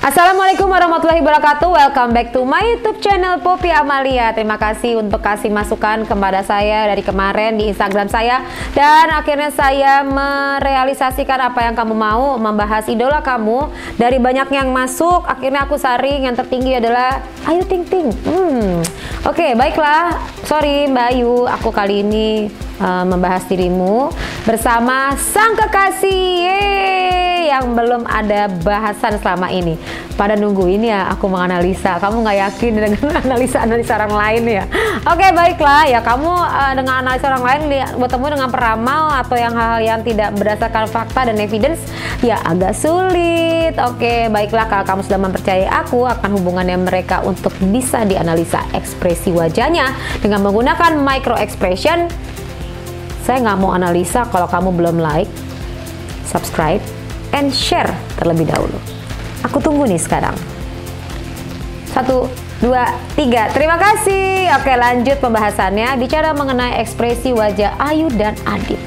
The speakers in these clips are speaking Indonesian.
Assalamualaikum warahmatullahi wabarakatuh. Welcome back to my YouTube channel Poppy Amalia. Terima kasih untuk kasih masukan kepada saya dari kemarin di Instagram saya, dan akhirnya saya merealisasikan apa yang kamu mau, membahas idola kamu. Dari banyak yang masuk, akhirnya aku saring yang tertinggi adalah Ayu Ting Ting. Oke, baiklah. Sorry Mbak Ayu, aku kali ini membahas dirimu bersama sang kekasih yang belum ada bahasan selama ini. Pada nungguin ya aku menganalisa. Kamu nggak yakin dengan analisa orang lain ya? Oke, baiklah ya, kamu dengan analisa orang lain bertemu dengan peramal atau yang hal-hal yang tidak berdasarkan fakta dan evidence ya agak sulit. Oke, baiklah, kalau kamu sudah mempercayai aku akan hubungannya mereka untuk bisa dianalisa ekspresi wajahnya dengan menggunakan micro expression. Saya nggak mau analisa kalau kamu belum like, subscribe, and share terlebih dahulu. Aku tunggu nih sekarang. 1, 2, 3. Terima kasih. Oke, lanjut pembahasannya. Bicara mengenai ekspresi wajah Ayu dan Adit.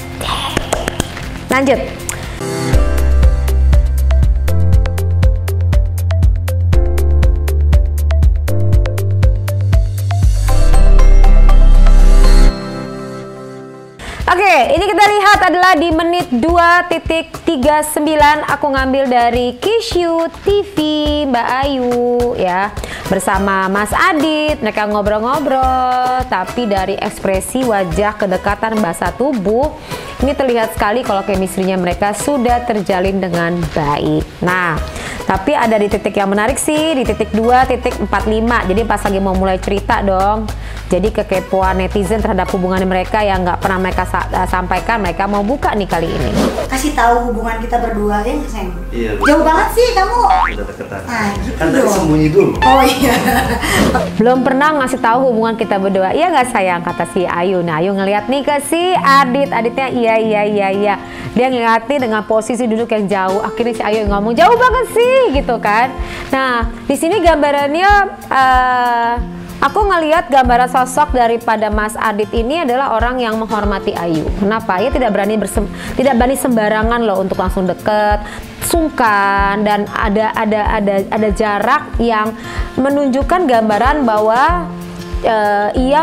Lanjut. Oke, ini kita lihat adalah di menit 2.39 aku ngambil dari Kishu TV Mbak Ayu ya, bersama Mas Adit. Mereka ngobrol-ngobrol, tapi dari ekspresi wajah, kedekatan, bahasa tubuh ini terlihat sekali kalau chemistry-nya mereka sudah terjalin dengan baik. Nah, tapi ada di titik yang menarik sih, di titik 2.45. Jadi pas lagi mau mulai cerita dong. Jadi kekepoan netizen terhadap hubungan mereka yang nggak pernah mereka sampaikan, mereka mau buka nih kali ini. Kasih tahu hubungan kita berdua ya, sayang. Iya. Jauh banget sih kamu. Udah deketan. Nah, gitu kan dari sembunyi dulu. Oh iya. Belum pernah ngasih tahu hubungan kita berdua. Iya nggak sayang, kata si Ayu. Nah, Ayu ngeliat nih ke si Adit. Aditnya iya. Dia ngeliatin dengan posisi duduk yang jauh. Akhirnya si Ayu ngomong jauh banget sih gitu kan. Nah, di sini gambarannya aku ngelihat gambaran sosok daripada Mas Adit ini adalah orang yang menghormati Ayu. Kenapa? Ia tidak berani sembarangan loh untuk langsung deket, sungkan, dan ada jarak yang menunjukkan gambaran bahwa ia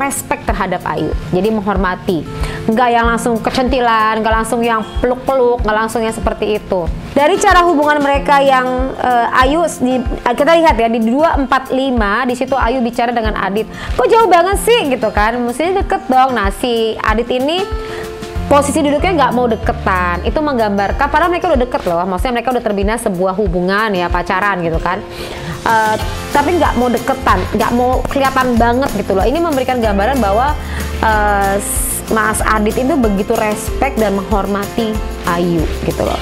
respect terhadap Ayu. Jadi menghormati. Nggak yang langsung kecentilan, nggak langsung yang peluk-peluk, nggak langsung yang seperti itu. Dari cara hubungan mereka yang Ayu, kita lihat ya di 2.45, di situ Ayu bicara dengan Adit. Kok jauh banget sih gitu kan? Mestinya deket dong. Nah, si Adit ini posisi duduknya nggak mau deketan. Itu menggambarkan padahal mereka udah deket loh. Maksudnya mereka udah terbina sebuah hubungan ya, pacaran gitu kan. Tapi nggak mau deketan, nggak mau kelihatan banget gitu loh. Ini memberikan gambaran bahwa Mas Adit itu begitu respect dan menghormati Ayu gitu loh.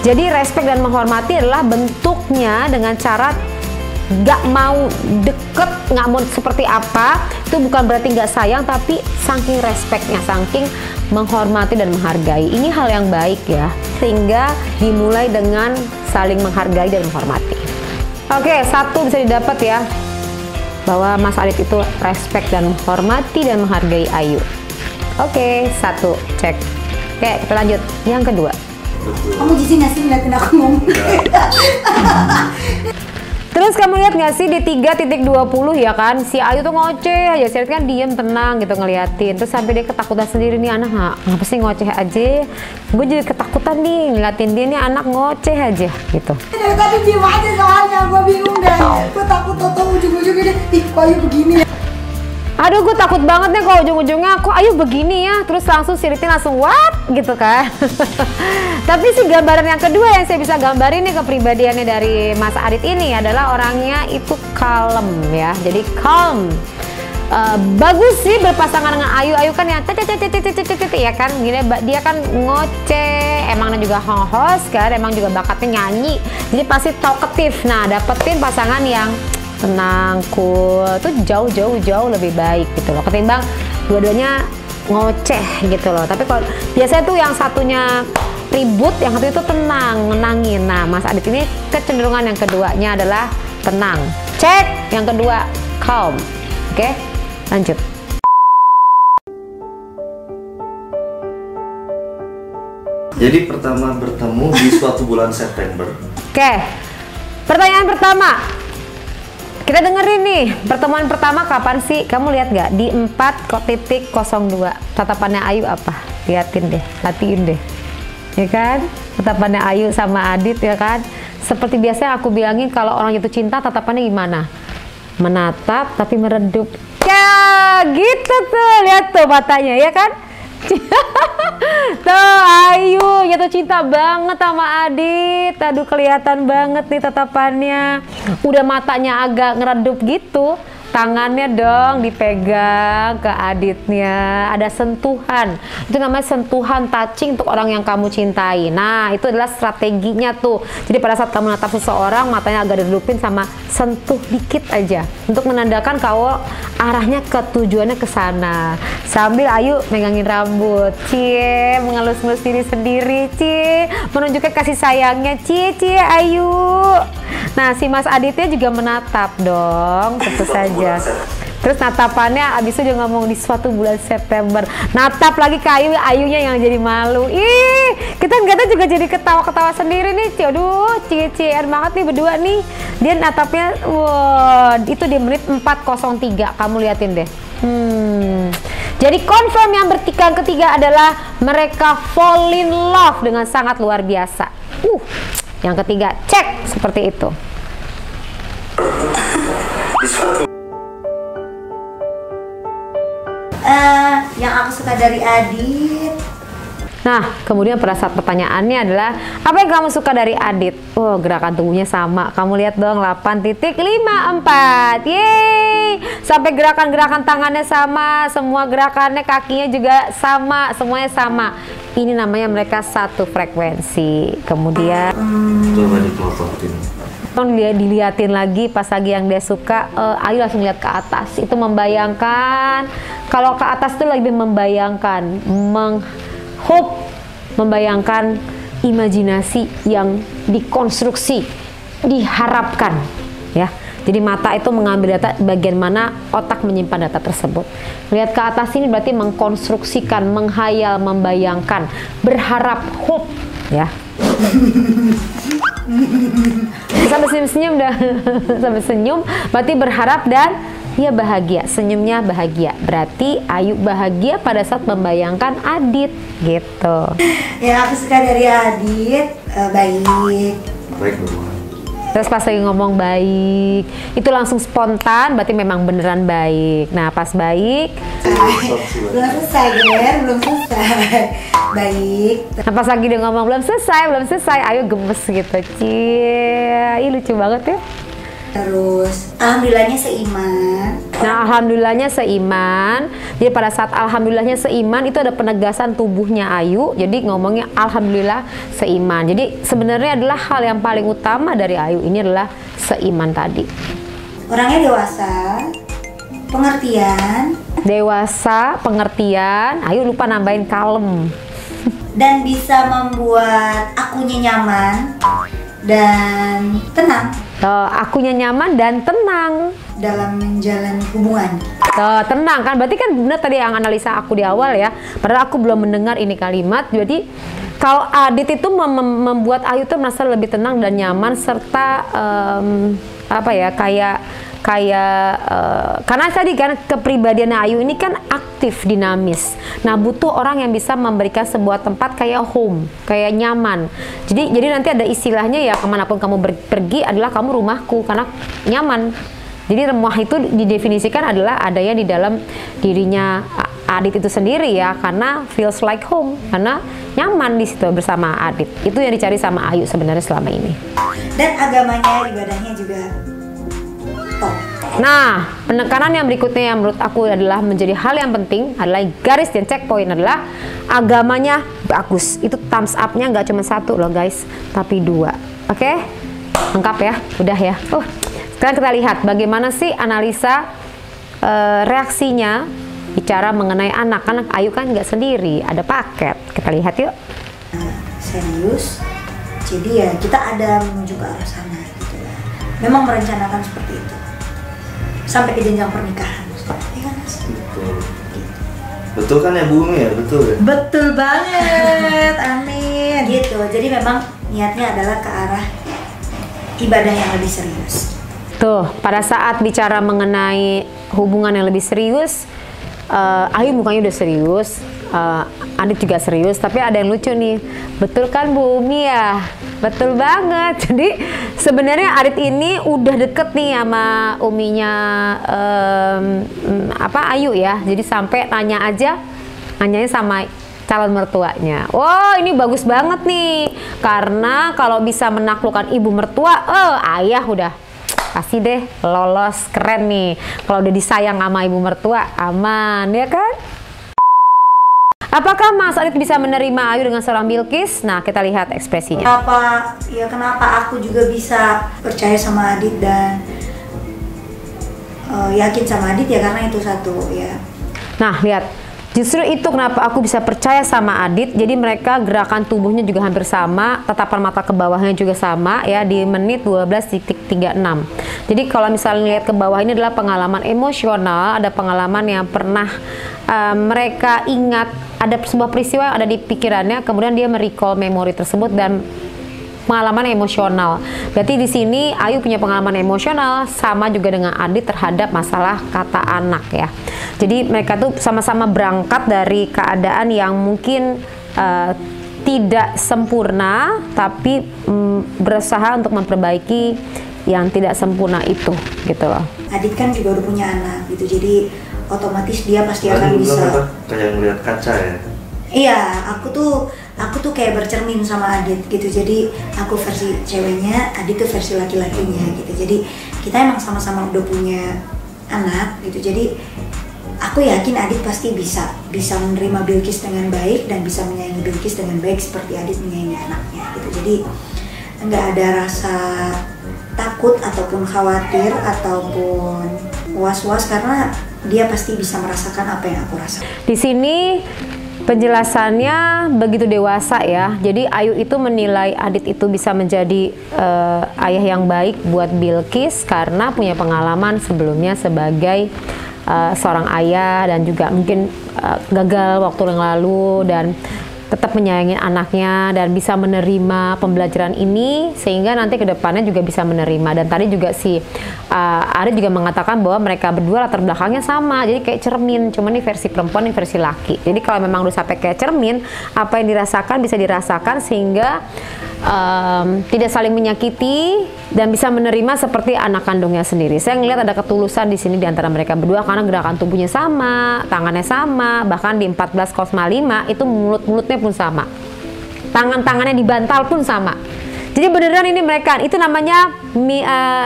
Jadi respect dan menghormati adalah bentuknya dengan cara nggak mau deket, nggak mau seperti apa. Itu bukan berarti nggak sayang, tapi saking respectnya, saking menghormati dan menghargai. Ini hal yang baik ya, sehingga dimulai dengan saling menghargai dan menghormati. Oke, 1 bisa didapat ya, bahwa Mas Adit itu respect dan menghormati dan menghargai Ayu. Oke, 1 cek. Oke, kita lanjut yang kedua. Kamu jijik nggak sih ngeliatin aku ngomong? Terus kamu lihat nggak sih di 3.20 ya kan, si Ayu tuh ngoceh aja, si kan diem tenang gitu ngeliatin. Terus sampai dia ketakutan sendiri, nih anak ngapa sih ngoceh aja. Gue jadi ketakutan nih ngeliatin dia, nih anak ngoceh aja gitu. Dari tadi diem aja soalnya, gue bingung deh. Gue takut tau ujung-ujungnya deh, ih kok Ayu begini ya. Aduh, gue takut banget nih kalau ujung-ujungnya kok Ayu begini ya. Terus langsung si Ritin langsung what gitu kan. Tapi si gambaran yang kedua yang saya bisa gambarin nih kepribadiannya dari Mas Adit ini adalah orangnya itu kalem ya. Jadi calm. Bagus sih berpasangan dengan Ayu. Ayu kan yang ya kan, gini dia kan ngoceh, emangnya juga host kan, emang juga bakatnya nyanyi. Jadi pasti talkative. Nah, dapetin pasangan yang tenang, cool, tuh jauh lebih baik gitu loh, ketimbang dua-duanya ngoceh gitu loh. Tapi kalau biasanya tuh yang satunya ribut, yang satu itu tenang, menangin. Nah, Mas Adit ini kecenderungan yang keduanya adalah tenang. Cek yang kedua, calm. Oke, lanjut. Jadi pertama bertemu di suatu bulan September. Oke. Pertanyaan Pertanyaan pertama. Kita dengerin nih, pertemuan pertama kapan sih? Kamu lihat nggak? Di 4.02. Tatapannya Ayu apa? Liatin deh, latiin deh. Ya kan? Tatapannya Ayu sama Adit ya kan? Seperti biasa aku bilangin kalau orang jatuh cinta tatapannya gimana? Menatap tapi meredup. Ya gitu tuh, lihat tuh matanya ya kan? Tuh Ayu jatuh cinta banget sama Adit. Aduh kelihatan banget nih tatapannya. Udah matanya agak ngeredup gitu. Tangannya dong dipegang ke Aditnya. Ada sentuhan. Itu namanya sentuhan touching untuk orang yang kamu cintai. Nah itu adalah strateginya tuh. Jadi pada saat kamu natap seseorang matanya agak diredupin sama sentuh dikit aja. Untuk menandakan kalau arahnya ke tujuannya ke sana. Sambil Ayu megangin rambut. Cie mengelus-ngelus diri sendiri. Cie menunjukkan kasih sayangnya. Cie Ayu. Nah si Mas Aditnya juga menatap dong. Tentu saja. Terus natapannya abis itu dia ngomong di suatu bulan September. Natap lagi ke Ayu, Ayunya yang jadi malu. Ih, kita ngeliatnya juga jadi ketawa-ketawa sendiri nih. Aduh, cie-ciean banget nih berdua nih. Dia natapnya, wow, itu di menit 4.03. Kamu liatin deh. Jadi confirm yang ketiga adalah mereka fall in love dengan sangat luar biasa. Yang ketiga, cek seperti itu. Yang aku suka dari Adit. Nah, kemudian pada saat pertanyaannya adalah apa yang kamu suka dari Adit? Oh, gerakan tubuhnya sama. Kamu lihat dong 8.54. Yeay! Sampai gerakan-gerakan tangannya sama, semua gerakannya kakinya juga sama, semuanya sama. Ini namanya mereka satu frekuensi. Kemudian coba diplototin. Diliatin lagi pas lagi yang dia suka, Ayu langsung lihat ke atas. Itu membayangkan, kalau ke atas itu lebih membayangkan, membayangkan imajinasi yang dikonstruksi, diharapkan, ya. Jadi mata itu mengambil data bagian mana otak menyimpan data tersebut. Lihat ke atas ini berarti mengkonstruksikan, menghayal, membayangkan, berharap, hope, ya. Sampai senyum-senyum dah. Sampai senyum berarti berharap dan ya bahagia. Senyumnya bahagia. Berarti Ayu bahagia pada saat membayangkan Adit gitu. Yang aku suka dari Adit baik. Baik dong. Terus pas lagi ngomong baik, itu langsung spontan, berarti memang beneran baik. Nah pas baik, belum selesai Ger, belum selesai. Baik. Nah pas lagi dia ngomong belum selesai, Ayu gemes gitu. Cie, ih lucu banget ya. Terus alhamdulillahnya seiman. Nah alhamdulillahnya seiman. Jadi pada saat alhamdulillahnya seiman itu ada penegasan tubuhnya Ayu. Jadi ngomongnya alhamdulillah seiman. Jadi sebenarnya adalah hal yang paling utama dari Ayu ini adalah seiman tadi. Orangnya dewasa, pengertian. Dewasa, pengertian. Ayu lupa nambahin kalem. Dan bisa membuat akunya nyaman dan tenang. Akunya nyaman dan tenang dalam menjalani hubungan. Tenang kan, berarti kan benar tadi yang analisa aku di awal ya. Padahal aku belum mendengar ini kalimat. Jadi kalau Adit itu membuat Ayu tuh merasa lebih tenang dan nyaman serta apa ya karena tadi kan kepribadian Ayu ini kan aktif, dinamis. Nah butuh orang yang bisa memberikan sebuah tempat kayak home, kayak nyaman. Jadi nanti ada istilahnya ya, kemanapun kamu pergi adalah kamu rumahku karena nyaman. Jadi rumah itu didefinisikan adalah adanya di dalam dirinya Adit itu sendiri ya, karena feels like home, karena nyaman di situ bersama Adit. Itu yang dicari sama Ayu sebenarnya selama ini. Dan agamanya, ibadahnya juga top. Nah, penekanan yang berikutnya yang menurut aku adalah menjadi hal yang penting adalah garis dan checkpoint adalah agamanya bagus. Itu thumbs up-nya nggak cuma satu loh guys, tapi 2. Oke? Lengkap ya? Udah ya? Sekarang kita lihat bagaimana sih analisa reaksinya bicara mengenai anak. Kan Ayu kan nggak sendiri, ada paket. Kita lihat yuk. Serius, jadi ya kita ada menuju ke arah sana gitu ya. Memang merencanakan seperti itu sampai ke jenjang pernikahan. Ya kan Mas? Betul kan ya Bu Umi ya? Betul ya? Betul banget, amin. Gitu, jadi memang niatnya adalah ke arah ibadah yang lebih serius. Tuh, pada saat bicara mengenai hubungan yang lebih serius, Ayu mukanya udah serius, Adit juga serius, tapi ada yang lucu nih. Betul kan Bu Umi ya? Betul banget. Jadi sebenarnya Adit ini udah deket nih sama Uminya Ayu ya. Jadi sampai nanyanya sama calon mertuanya. Wow, ini bagus banget nih. Karena kalau bisa menaklukkan ibu mertua, ayah udah pasti deh lolos, keren nih. Kalau udah disayang sama ibu mertua, aman ya kan? Apakah Mas Adit bisa menerima Ayu dengan seorang Bilqis? Nah, kita lihat ekspresinya. Kenapa aku juga bisa percaya sama Adit dan yakin sama Adit ya karena itu satu ya. Nah, lihat. Justru itu kenapa aku bisa percaya sama Adit. Jadi mereka gerakan tubuhnya juga hampir sama, tatapan mata ke bawahnya juga sama ya di menit 12.36. Jadi kalau misalnya lihat ke bawah ini adalah pengalaman emosional, ada pengalaman yang pernah mereka ingat, ada sebuah peristiwa yang ada di pikirannya, kemudian dia merecall memori tersebut dan pengalaman emosional. Berarti di sini Ayu punya pengalaman emosional sama juga dengan Adit terhadap masalah kata anak ya. Jadi mereka tuh sama-sama berangkat dari keadaan yang mungkin tidak sempurna, tapi berusaha untuk memperbaiki yang tidak sempurna itu, gitu loh. Adit kan juga udah punya anak gitu, jadi otomatis dia pasti akan bisa. Kayak ngeliat kaca ya. Iya, aku tuh kayak bercermin sama Adit gitu. Jadi aku versi ceweknya, Adit tuh versi laki-lakinya gitu. Jadi kita emang sama-sama udah punya anak gitu. Jadi aku yakin Adit pasti bisa menerima Bilqis dengan baik dan bisa menyayangi Bilqis dengan baik seperti Adit menyayangi anaknya gitu. Jadi nggak ada rasa takut ataupun khawatir ataupun was-was karena dia pasti bisa merasakan apa yang aku rasakan. Di sini penjelasannya begitu dewasa ya. Jadi Ayu itu menilai Adit itu bisa menjadi ayah yang baik buat Bilqis karena punya pengalaman sebelumnya sebagai seorang ayah dan juga mungkin gagal waktu yang lalu dan tetap menyayangi anaknya dan bisa menerima pembelajaran ini sehingga nanti kedepannya juga bisa menerima. Dan tadi juga si Adit juga mengatakan bahwa mereka berdua latar belakangnya sama, jadi kayak cermin, cuma nih versi perempuan, nih versi laki. Jadi kalau memang udah sampai kayak cermin, apa yang dirasakan bisa dirasakan sehingga tidak saling menyakiti dan bisa menerima seperti anak kandungnya sendiri. Saya ngelihat ada ketulusan di sini di antara mereka berdua karena gerakan tubuhnya sama, tangannya sama, bahkan di 14,5 itu mulut-mulutnya pun sama. Tangan-tangannya di bantal pun sama. Jadi beneran ini mereka, itu namanya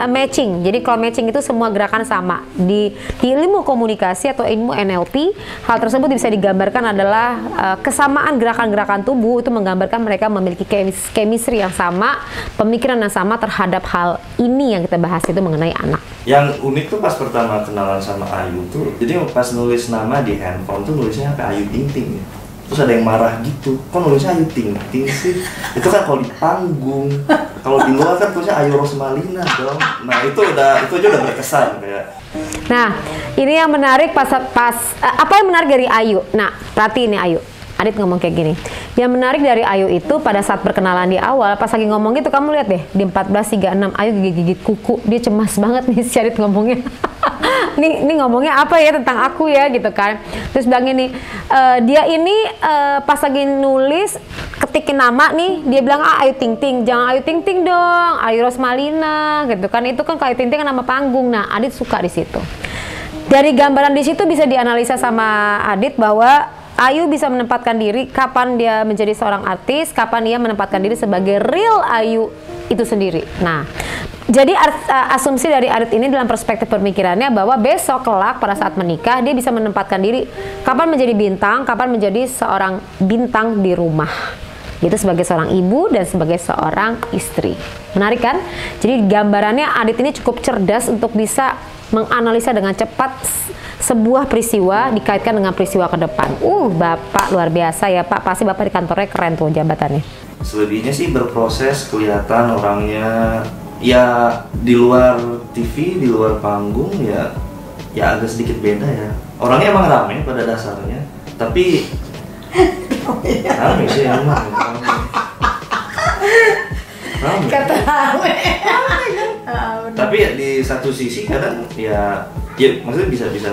matching. Jadi kalau matching itu semua gerakan sama. Di ilmu komunikasi atau ilmu NLP, hal tersebut bisa digambarkan adalah kesamaan gerakan-gerakan tubuh itu menggambarkan mereka memiliki chemistry yang sama, pemikiran yang sama terhadap hal ini yang kita bahas itu mengenai anak. Yang unik tuh pas pertama kenalan sama Ayu tuh, jadi pas nulis nama di handphone tuh nulisnya kayak Ayu Ting Ting. Terus ada yang marah gitu, kok nulisnya Ayu Ting Ting sih? Itu kan kalau di panggung, kalau di luar kan tulisnya Ayu Rosmalina dong. Nah itu aja udah berkesan kayak. Nah ini yang menarik apa yang menarik dari Ayu? Nah perhatiin nih Ayu, Adit ngomong kayak gini. Yang menarik dari Ayu itu pada saat perkenalan di awal, pas lagi ngomong gitu kamu lihat deh di 14.36 Ayu gigit-gigit kuku, dia cemas banget nih si Adit ngomongnya. Ini ngomongnya apa ya tentang aku ya gitu kan. Terus bilang ini dia ini pas lagi nulis ketikin nama nih dia bilang Ayu Ting Ting, jangan Ayu Ting Ting dong, Ayu Rosmalina gitu kan. Itu kan Ayu Ting Ting kan nama panggung. Nah Adit suka di situ. Dari gambaran di situ bisa dianalisa sama Adit bahwa Ayu bisa menempatkan diri kapan dia menjadi seorang artis, kapan dia menempatkan diri sebagai real Ayu itu sendiri. Nah, jadi asumsi dari Adit ini dalam perspektif pemikirannya bahwa besok kelak pada saat menikah dia bisa menempatkan diri kapan menjadi bintang, kapan menjadi seorang bintang di rumah. Itu sebagai seorang ibu dan sebagai seorang istri. Menarik kan? Jadi gambarannya Adit ini cukup cerdas untuk bisa menganalisa dengan cepat sebuah peristiwa dikaitkan dengan peristiwa ke depan. Bapak luar biasa ya Pak, pasti Bapak di kantornya keren tuh jabatannya. Selebihnya sih berproses, kelihatan orangnya ya di luar TV, di luar panggung ya agak sedikit beda ya. Orangnya emang ramai pada dasarnya, tapi ramai sih emang. Rame. Kata rame. Tapi ya di satu sisi kadang ya maksudnya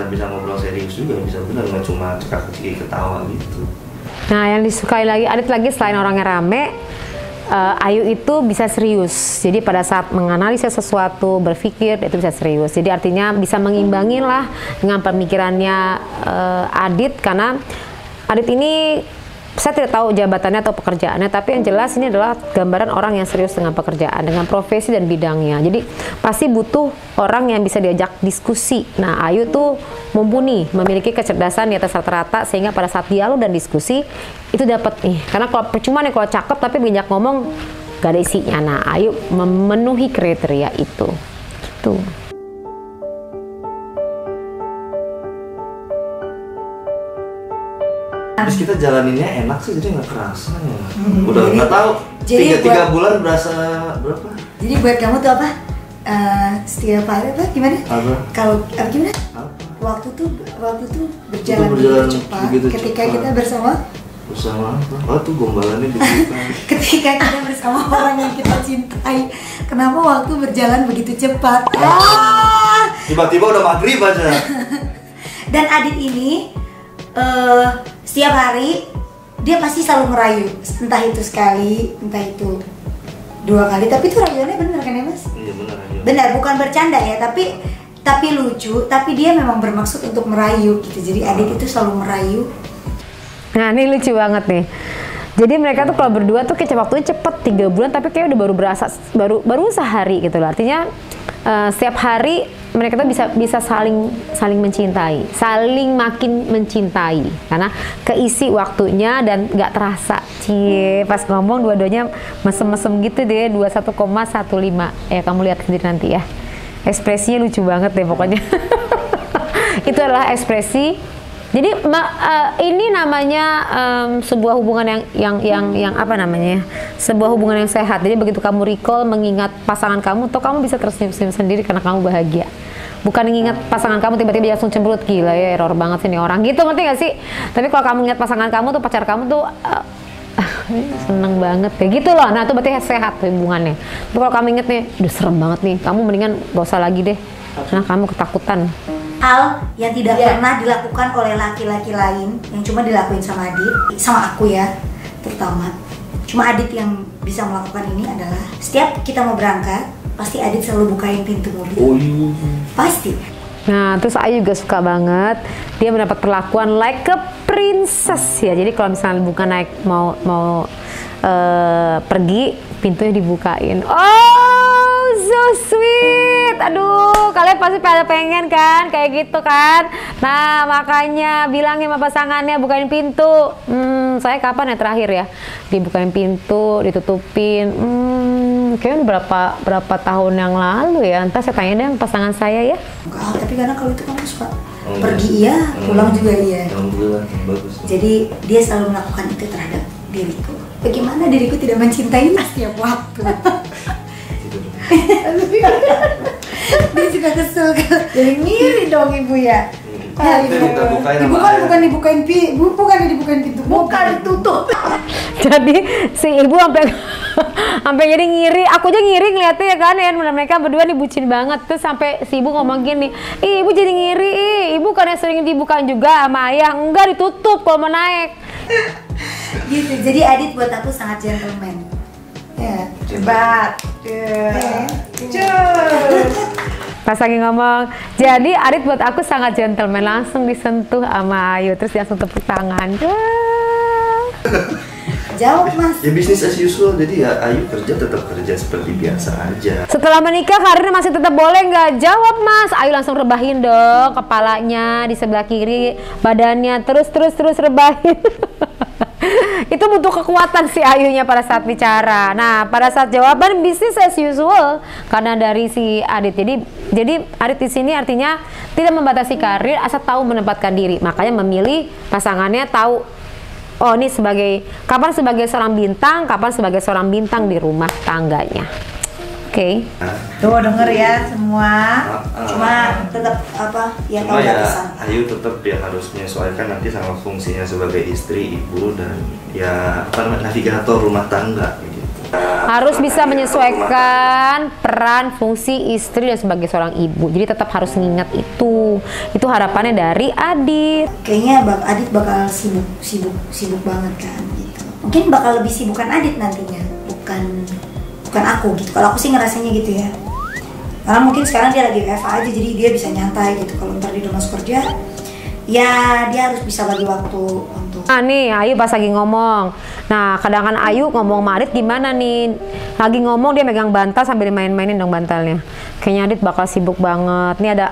bisa ngobrol serius juga, bisa benar nggak cuma cekak-cekik ketawa gitu. Nah, yang disukai lagi Adit lagi selain orangnya rame, Ayu itu bisa serius. Jadi pada saat menganalisa sesuatu, berpikir itu bisa serius. Jadi artinya bisa mengimbangin lah dengan pemikirannya Adit, karena Adit ini saya tidak tahu jabatannya atau pekerjaannya, tapi yang jelas ini adalah gambaran orang yang serius dengan pekerjaan, dengan profesi dan bidangnya. Jadi pasti butuh orang yang bisa diajak diskusi. Nah, Ayu tuh mumpuni, memiliki kecerdasan di atas rata-rata, sehingga pada saat dialog dan diskusi itu dapat nih. Karena kalau percuma nih kalau cakep tapi banyak ngomong gak ada isinya. Nah, Ayu memenuhi kriteria itu. Tuh. Terus kita jalaninnya enak sih, jadi nggak kerasa ya. Udah nggak tahu. Jadi tiga bulan berasa berapa? Jadi buat kamu tuh apa? Setiap hari apa? Gimana? Apa? Kalau gimana? Apa? Waktu tuh berjalan begitu cepat. Ketika kita bersama apa? Oh tuh gombalannya dibuka. Ketika kita bersama orang yang kita cintai, kenapa waktu berjalan begitu cepat? Tiba-tiba udah maghrib aja. Dan Adit ini setiap hari dia pasti selalu ngerayu, entah itu sekali, entah itu 2 kali, tapi itu rayuannya bener kan ya Mas? Iya bener aja. Benar, bukan bercanda ya, tapi lucu, tapi dia memang bermaksud untuk merayu gitu. Jadi Adit itu selalu merayu. Nah, ini lucu banget nih. Jadi mereka tuh kalau berdua tuh kayak waktunya cepet 3 bulan, tapi kayak udah baru berasa baru sehari gitu loh. Artinya setiap hari mereka tuh bisa saling mencintai, saling makin mencintai karena keisi waktunya dan nggak terasa. Cie, pas ngomong dua-duanya mesem-mesem gitu deh, 21,15. Ya kamu lihat sendiri nanti ya. Ekspresinya lucu banget deh pokoknya. Itu adalah ekspresi. Jadi ini namanya sebuah hubungan yang apa namanya? Sebuah hubungan yang sehat. Jadi begitu kamu recall mengingat pasangan kamu, toh kamu bisa tersenyum sendiri karena kamu bahagia. Bukan mengingat pasangan kamu tiba-tiba langsung cemberut, gila ya error banget sih nih orang gitu, ngerti gak sih? Tapi kalau kamu ingat pasangan kamu tuh, pacar kamu tuh seneng banget kayak gitu loh. Nah itu berarti sehat hubungannya. Tapi kalau kamu inget nih, udah serem banget nih, kamu mendingan gak usah lagi deh, karena kamu ketakutan. Hal yang tidak pernah dilakukan oleh laki-laki lain, yang cuma dilakuin sama Adit, sama aku ya terutama. Cuma Adit yang bisa melakukan ini adalah setiap kita mau berangkat, pasti Adit selalu bukain pintu mobil. Oh iya. Pasti. Nah, terus Ayu juga suka banget. Dia mendapat perlakuan like a princess ya. Jadi kalau misalnya bukan naik mau pergi, pintunya dibukain. Oh, so sweet. Aduh, kalian pasti pada pengen kan kayak gitu kan. Nah, makanya bilangin sama pasangannya bukain pintu. Saya kapan ya terakhir ya dibukain pintu, ditutupin. Kayaknya berapa tahun yang lalu ya. Entah saya tanya deh pasangan saya ya. Enggak, tapi karena kalau itu kamu suka pergi iya, pulang juga iya. Alhamdulillah, bagus. Jadi dia selalu melakukan itu terhadap diriku. Bagaimana diriku tidak mencintai setiap waktu. Dia juga kesel kan. Jadi ngiri dong ibu ya. Ibu kan bukan dibukain pintu, bukan ditutup. Jadi si ibu sampai jadi ngiri, aku aja ngiri ngeliatnya ya kan ya, mereka berdua nih bucin banget. Terus sampai si ibu ngomong gini, ibu jadi ngiri, ibu kan yang sering dibukain juga sama ayah, enggak ditutup kalau mau naik. Gitu, jadi Adit buat aku sangat gentleman. Ya, hebat. Pas lagi ngomong, jadi Adit buat aku sangat gentleman, langsung disentuh sama Ayu, terus dia langsung tepuk tangan. Jawab Mas. Ya bisnis as usual, jadi ya Ayu kerja tetap kerja seperti biasa aja. Setelah menikah karirnya masih tetap boleh nggak? Jawab Mas. Ayu langsung rebahin dong kepalanya di sebelah kiri, badannya terus rebahin. Itu butuh kekuatan si Ayunya pada saat bicara. Nah, pada saat jawaban bisnis as usual karena dari si Adit. Jadi Adit di sini artinya tidak membatasi karir, asal tahu menempatkan diri. Makanya memilih pasangannya tahu, oh ini kapan sebagai seorang bintang, kapan sebagai seorang bintang di rumah tangganya. Oke. Tuh denger ya semua. Cuma tetap ya tahu batasan. Ayu tetap ya harus menyesuaikan nanti sama fungsinya sebagai istri, ibu dan ya navigator rumah tangga gitu. harus bisa menyesuaikan peran fungsi istri dan sebagai seorang ibu. Jadi tetap harus ngingat itu harapannya dari Adit. Kayaknya Adit bakal sibuk banget kan gitu. Mungkin bakal lebih sibukan Adit nantinya, bukan aku gitu. Kalau aku sih ngerasanya gitu ya. Karena mungkin sekarang dia lagi WFH aja, jadi dia bisa nyantai gitu. Kalau ntar dia udah masuk kerja, ya dia harus bisa bagi waktu untuk. Nah nih Ayu pas lagi ngomong. Nah kadang-kadang Ayu ngomong sama Adit gimana nih? Lagi ngomong dia megang bantal sambil main-mainin dong bantalnya. Kayaknya Adit bakal sibuk banget. Nih ada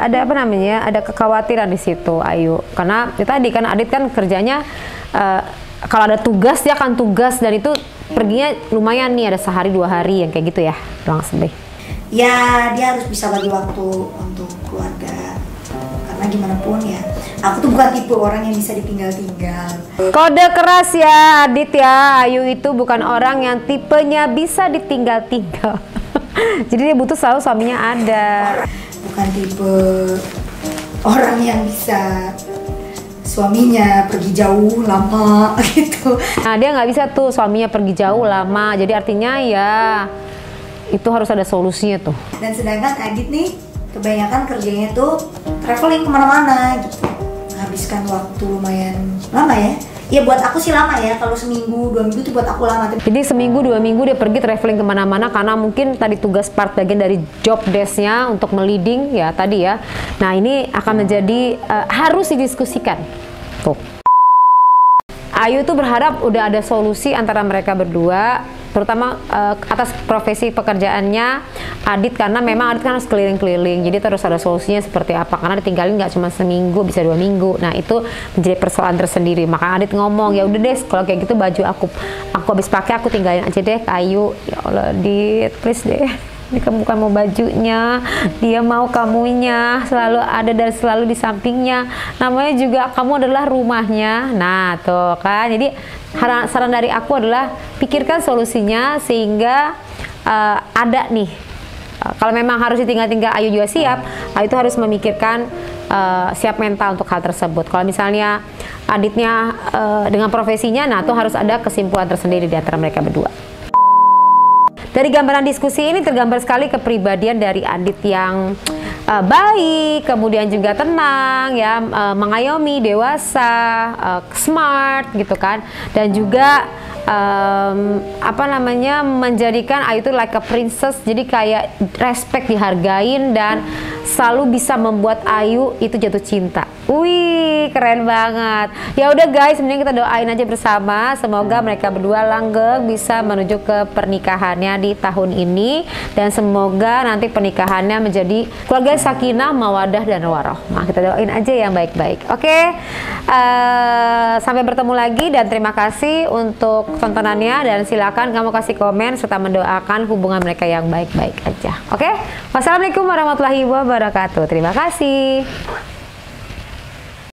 apa namanya? Ada kekhawatiran di situ Ayu. Karena itu tadi kan Adit kan kerjanya kalau ada tugas dia akan tugas, dan itu perginya lumayan nih, ada sehari 2 hari yang kayak gitu ya. Ruang sedih. Ya dia harus bisa bagi waktu untuk keluarga, karena gimana pun ya aku tuh bukan tipe orang yang bisa ditinggal-tinggal. Kode keras ya Adit ya, Ayu itu bukan orang yang tipenya bisa ditinggal-tinggal. Jadi dia butuh selalu suaminya ada. Bukan tipe orang yang bisa suaminya pergi jauh lama gitu. Nah dia nggak bisa tuh suaminya pergi jauh lama, jadi artinya ya itu harus ada solusinya tuh. Dan sedangkan Adit nih kebanyakan kerjanya tuh traveling kemana-mana gitu, menghabiskan waktu lumayan lama ya. Ya buat aku sih lama ya, kalau seminggu 2 minggu tuh buat aku lama. Jadi seminggu 2 minggu dia pergi traveling kemana-mana karena mungkin tadi tugas part bagian dari job desk-nya untuk meliding ya tadi ya. Nah ini akan menjadi harus didiskusikan tuh. Ayu tuh berharap udah ada solusi antara mereka berdua, terutama atas profesi pekerjaannya Adit, karena memang Adit kan harus keliling-keliling, jadi terus ada solusinya seperti apa, karena ditinggalin nggak cuma seminggu, bisa 2 minggu. Nah itu menjadi persoalan tersendiri. Maka Adit ngomong, ya udah deh kalau kayak gitu baju aku habis pakai aku tinggalin aja deh ke Ayu. Ya Allah Adit, please deh. Ini kamu bukan mau bajunya, dia mau kamunya, selalu ada dan selalu di sampingnya. Namanya juga kamu adalah rumahnya. Nah tuh kan, jadi saran dari aku adalah pikirkan solusinya sehingga ada nih. Kalau memang harus ditinggal-tinggal, Ayu juga siap. Ayu itu harus memikirkan siap mental untuk hal tersebut. Kalau misalnya Aditnya dengan profesinya, nah tuh harus ada kesimpulan tersendiri di antara mereka berdua. Dari gambaran diskusi ini tergambar sekali kepribadian dari Adit yang baik, kemudian juga tenang ya, mengayomi, dewasa, smart gitu kan, dan juga apa namanya, menjadikan Ayu itu like a princess, jadi kayak respect, dihargain, dan selalu bisa membuat Ayu itu jatuh cinta. Wih, keren banget. Ya udah guys, mending kita doain aja bersama, semoga mereka berdua langgeng bisa menuju ke pernikahannya di tahun ini, dan semoga nanti pernikahannya menjadi keluarga sakinah, mawadah, dan warohmah. Kita doain aja yang baik-baik. Oke, sampai bertemu lagi, dan terima kasih untuk tontonannya, dan silakan kamu kasih komen serta mendoakan hubungan mereka yang baik-baik aja. Oke, wassalamualaikum warahmatullahi wabarakatuh. Terima kasih.